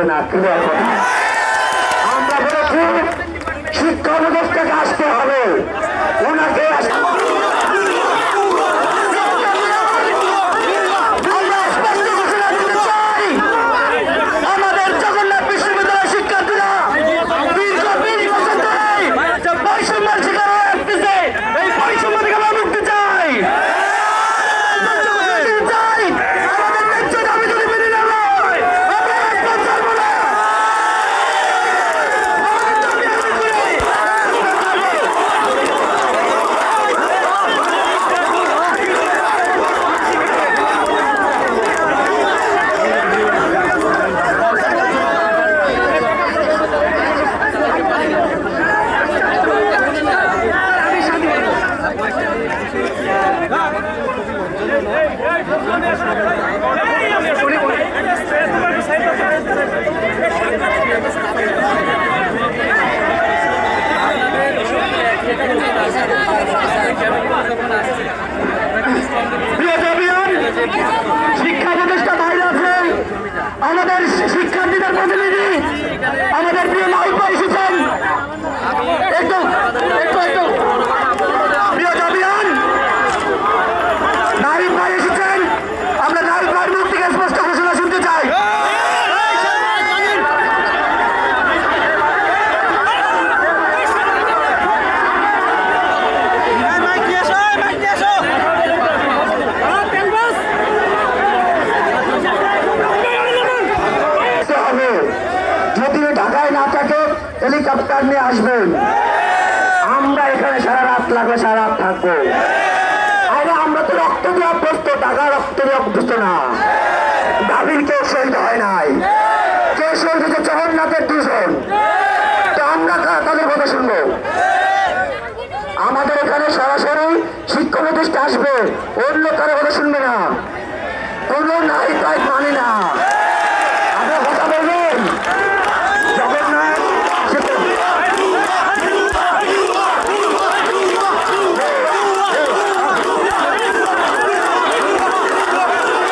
হবে না। ক্লিয়ার কথা। আমরা বলেছি শিক্ষা উপদেষ্টাকে আসতে হবে, ওনাকে শিক্ষা প্রতিষ্ঠা বাইরে আছে আমাদের শিক্ষার্থীদের প্রতিনিধি আমাদের প্রিয় নাইব ভাই এসেছেন। একটু প্রিয় জাবিয়ান নাইব ভাই এসেছেন, আমরা নাইব ভাইয়ের মুখ থেকে স্পষ্ট ঘোষণা শুনতে চাই। ঢাকায় না থাকে হেলিকপ্টার নিয়ে আসবেন, আমরা এখানে সারা রাত লাগবে, সারা রাত থাকবো। আরে আমরা তো রক্ত দিয়ে অভ্যস্ত, টাকা রক্ত দিয়ে অভ্যস্ত না। দাবির কেউ শহীদ হয় নাই, কেউ শহীদ হয়েছে জগন্নাথের 2 জন। তো আমরা তাদের কথা শুনবো। আমাদের এখানে সরাসরি শিক্ষা প্রতিষ্ঠা আসবে, অন্য কারো কথা শুনবে না। কোনো নাই তাই মানি না।